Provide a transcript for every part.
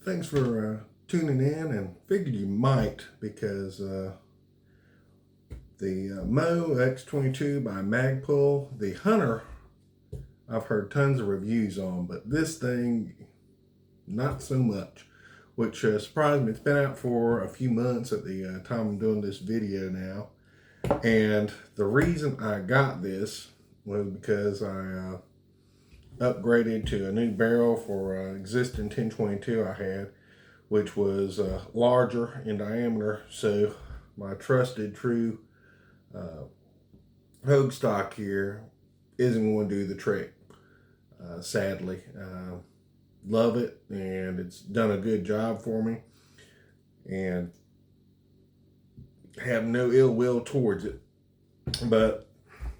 Thanks for tuning in, and figured you might because the MOE X22 by Magpul, the Hunter, I've heard tons of reviews on, but this thing, not so much, which surprised me. It's been out for a few months at the time I'm doing this video now, and the reason I got this was because I upgraded to a new barrel for existing 1022 I had, which was larger in diameter, so my trusted true Hogue stock here isn't going to do the trick, sadly. Love it, and it's done a good job for me, and have no ill will towards it. But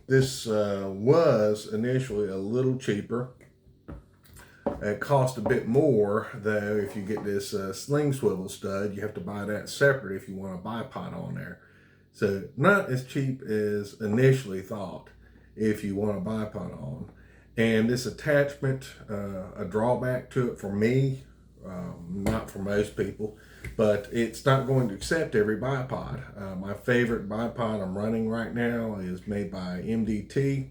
this was initially a little cheaper. It cost a bit more, though. If you get this sling swivel stud, you have to buy that separate if you want a bipod on there. So not as cheap as initially thought if you want a bipod on. And this attachment, a drawback to it for me, not for most people, but it's not going to accept every bipod. My favorite bipod I'm running right now is made by MDT.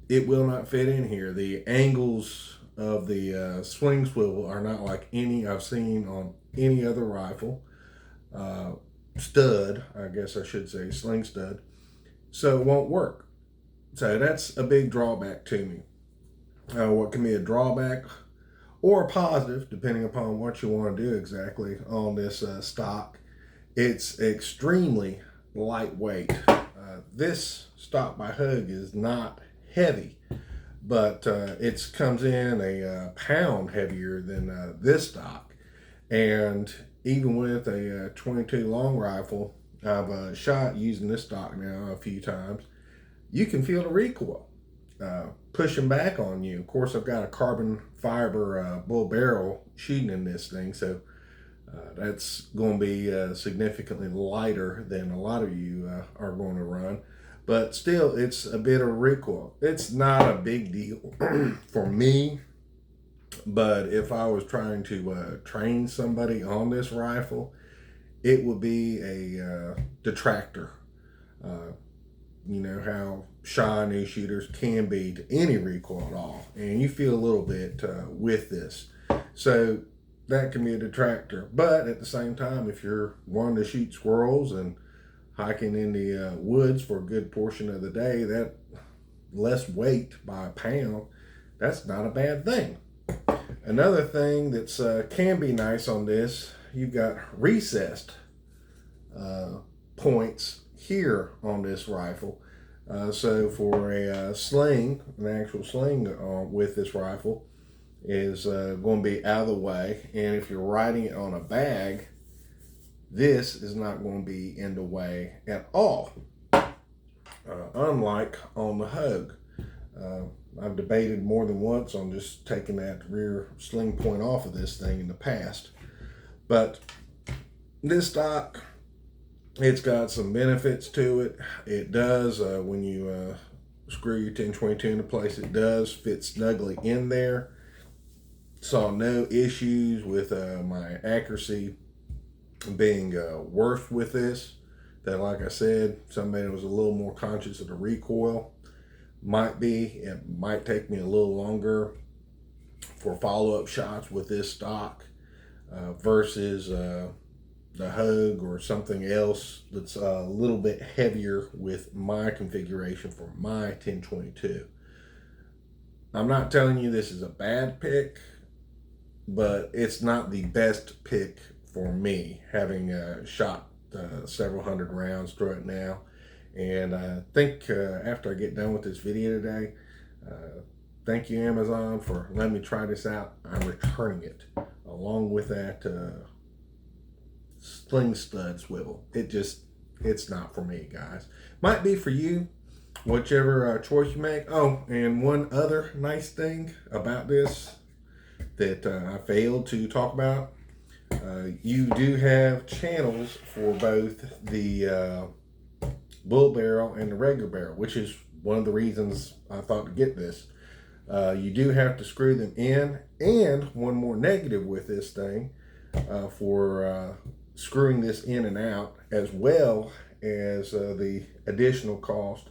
It will not fit in here. The angles of the swing swivel are not like any I've seen on any other rifle. Stud, I guess I should say, sling stud. So it won't work. So that's a big drawback to me. What can be a drawback or a positive, depending upon what you want to do exactly on this stock, it's extremely lightweight. This stock by Hogue is not heavy, but it comes in a pound heavier than this stock. And even with a 22 long rifle, I've shot using this stock now a few times, you can feel the recoil pushing back on you. Of course, I've got a carbon fiber bull barrel shooting in this thing, so that's going to be significantly lighter than a lot of you are going to run. But still, it's a bit of recoil. It's not a big deal for me, but if I was trying to train somebody on this rifle, it would be a detractor. You know how shy new shooters can be to any recoil at all, and you feel a little bit with this. So that can be a detractor. But at the same time, if you're wanting to shoot squirrels and hiking in the woods for a good portion of the day, that less weight by a pound, that's not a bad thing. Another thing that's can be nice on this, you've got recessed points here on this rifle. So for a sling, an actual sling with this rifle is going to be out of the way. And if you're riding it on a bag, this is not going to be in the way at all. Unlike on the Hogue. I've debated more than once on just taking that rear sling point off of this thing in the past. But this stock, it's got some benefits to it. It does, when you screw your 1022 into place, it does fit snugly in there. Saw no issues with my accuracy being worse with this. That, like I said, somebody was a little more conscious of the recoil. Might be. It might take me a little longer for follow-up shots with this stock versus the Hogue or something else that's a little bit heavier with my configuration for my 1022. I'm not telling you this is a bad pick, but it's not the best pick for me, having shot several hundred rounds through it now. And I think after I get done with this video today, thank you Amazon for letting me try this out. I'm returning it along with that sling stud swivel. It's not for me, guys. Might be for you, whichever choice you make. Oh, and one other nice thing about this that I failed to talk about, you do have channels for both the bull barrel and the regular barrel, which is one of the reasons I thought to get this. You do have to screw them in, and one more negative with this thing for screwing this in and out, as well as the additional cost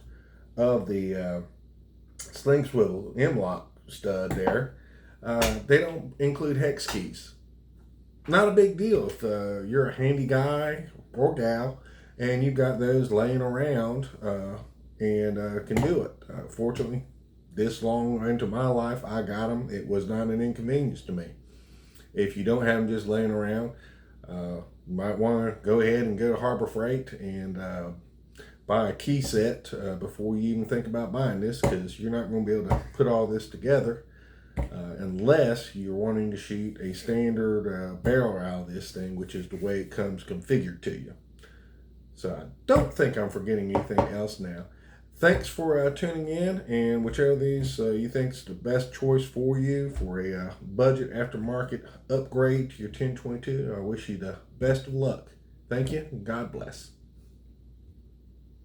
of the sling swivel M-lock stud there. They don't include hex keys. Not a big deal if you're a handy guy or gal and you've got those laying around and can do it. Fortunately, this long into my life, I got them. It was not an inconvenience to me. If you don't have them just laying around, you might want to go ahead and go to Harbor Freight and buy a key set before you even think about buying this, because you're not going to be able to put all this together unless you're wanting to shoot a standard barrel out of this thing, which is the way it comes configured to you. So I don't think I'm forgetting anything else now. Thanks for tuning in, and whichever of these you think is the best choice for you for a budget aftermarket upgrade to your 1022, I wish you the best of luck. Thank you, and God bless.